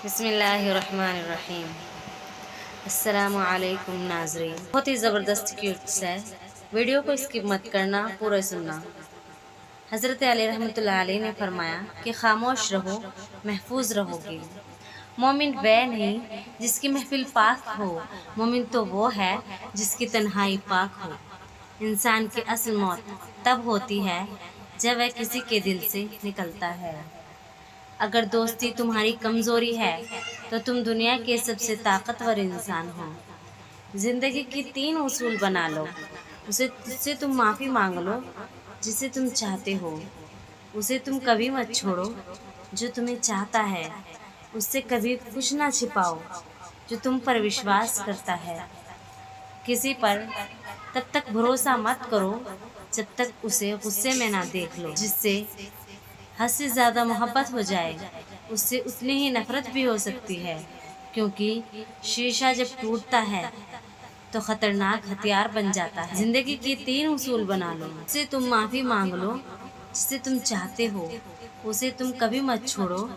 बिस्मिल्लाहिर्रहमानिर्रहीम। अस्सलामु अलैकुम नाज़रीन। बहुत ही ज़बरदस्त क्यूट्स है, वीडियो को स्किप मत करना, पूरा सुनना। हज़रत अली रहमतुल्लाह अलैह ने फरमाया कि खामोश रहो, महफूज रहोगे। मोमिन वह नहीं जिसकी महफिल पाक हो, मोमिन तो वो है जिसकी तन्हाई पाक हो। इंसान की असल मौत तब होती है जब वह किसी के दिल से निकलता है। अगर दोस्ती तुम्हारी कमज़ोरी है तो तुम दुनिया के सबसे ताकतवर इंसान हो। ज़िंदगी की 3 उसूल बना लो। उससे तुम माफ़ी मांग लो जिसे तुम चाहते हो। उसे तुम कभी मत छोड़ो जो तुम्हें चाहता है। उससे कभी कुछ ना छिपाओ जो तुम पर विश्वास करता है। किसी पर तब तक भरोसा मत करो जब तक उसे गुस्से में ना देख लो। जिससे हद से ज़्यादा मोहब्बत हो जाए उससे उतनी ही नफरत भी हो सकती है, क्योंकि शीशा जब टूटता है तो खतरनाक हथियार बन जाता है। जिंदगी की 3 उसूल बना लो। उससे तुम माफ़ी मांग लो जिसे तुम चाहते हो। उसे तुम कभी मत छोड़ो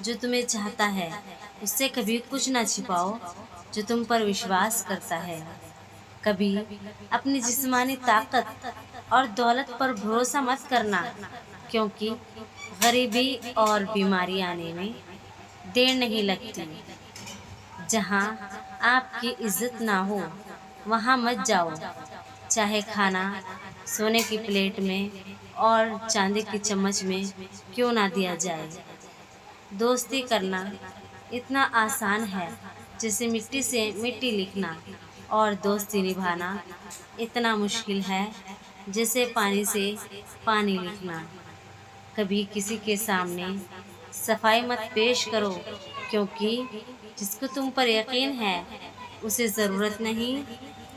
जो तुम्हें चाहता है। उससे कभी कुछ ना छिपाओ जो तुम पर विश्वास करता है। कभी अपनी जिस्मानी ताकत और दौलत पर भरोसा मत करना, क्योंकि गरीबी और बीमारी आने में देर नहीं लगती। जहाँ आपकी इज्जत ना हो वहाँ मत जाओ, चाहे खाना सोने की प्लेट में और चांदी की चम्मच में क्यों ना दिया जाए। दोस्ती करना इतना आसान है जैसे मिट्टी से मिट्टी लिखना, और दोस्ती निभाना इतना मुश्किल है जैसे पानी से पानी लिखना। कभी किसी के सामने सफाई मत पेश करो, क्योंकि जिसको तुम पर यकीन है उसे ज़रूरत नहीं,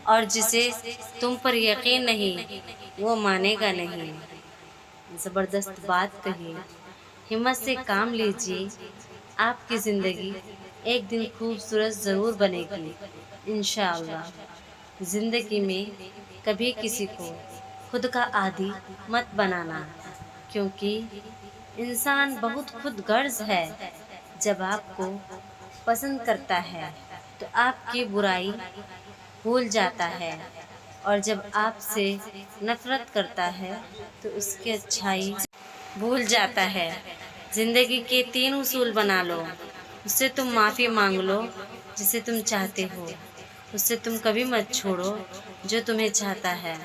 और जिसे तुम पर यकीन नहीं वो मानेगा नहीं। ज़बरदस्त बात कही। हिम्मत से काम लीजिए, आपकी ज़िंदगी एक दिन खूबसूरत ज़रूर बनेगी इंशाअल्लाह। ज़िंदगी में कभी किसी को खुद का आदी मत बनाना, क्योंकि इंसान बहुत खुदगर्ज है। जब आपको पसंद करता है तो आपकी बुराई भूल जाता है, और जब आपसे नफरत करता है तो उसकी अच्छाई भूल जाता है। ज़िंदगी के 3 उसूल बना लो। उससे तुम माफ़ी मांग लो जिसे तुम चाहते हो। उससे तुम कभी मत छोड़ो जो तुम्हें चाहता है।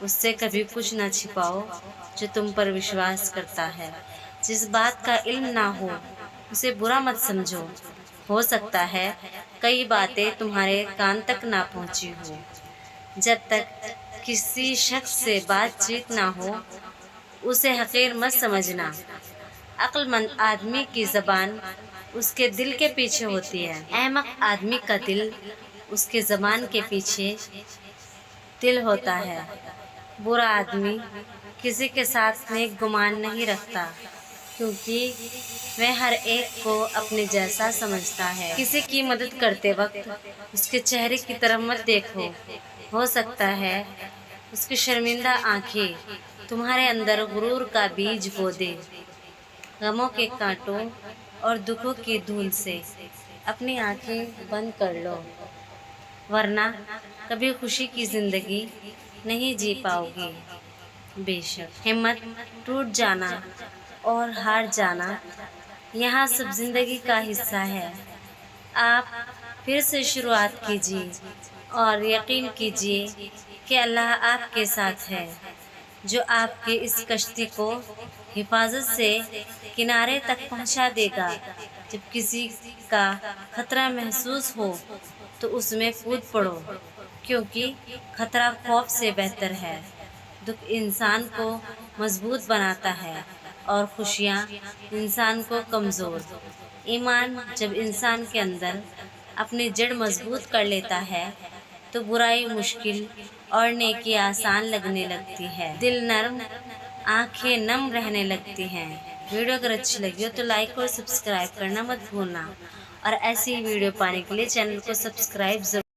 उससे कभी कुछ ना छिपाओ जो तुम पर विश्वास करता है। जिस बात का इल्म ना हो उसे बुरा मत समझो। हो सकता है कई बातें तुम्हारे कान तक ना पहुंची हो। जब तक किसी शख्स से बातचीत ना हो उसे हकीर मत समझना। अक्लमंद आदमी की ज़बान उसके दिल के पीछे होती है। अहमक आदमी का दिल उसके ज़बान के पीछे दिल होता है। बुरा आदमी किसी के साथ नेक गुमान नहीं रखता, क्योंकि वह हर एक को अपने जैसा समझता है। किसी की मदद करते वक्त उसके चेहरे की तरफ मत देखो। हो सकता है उसकी शर्मिंदा आंखें तुम्हारे अंदर गुरूर का बीज बो दे। गमों के कांटों और दुखों की धूल से अपनी आंखें बंद कर लो, वरना कभी खुशी की ज़िंदगी नहीं जी पाओगे। बेशक हिम्मत टूट जाना और हार जाना यहाँ सब ज़िंदगी का हिस्सा है। आप फिर से शुरुआत कीजिए और यकीन कीजिए कि अल्लाह आपके साथ है, जो आपके इस कश्ती को हिफाजत से किनारे तक पहुंचा देगा। जब किसी का खतरा महसूस हो तो उसमें कूद पड़ो, क्योंकि खतरा खौफ से बेहतर है। दुख इंसान को मजबूत बनाता है और खुशियाँ इंसान को कमज़ोर। ईमान जब इंसान के अंदर अपनी जड़ मजबूत कर लेता है तो बुराई मुश्किल और नेकी आसान लगने लगती है। दिल नरम, आंखें नम रहने लगती हैं। वीडियो अगर अच्छी लगी हो तो लाइक और सब्सक्राइब करना मत भूलना, और ऐसी ही वीडियो पाने के लिए चैनल को सब्सक्राइब ज़रूर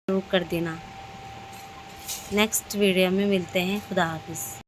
जरूर कर देना। नेक्स्ट वीडियो में मिलते हैं। खुदा हाफिज़।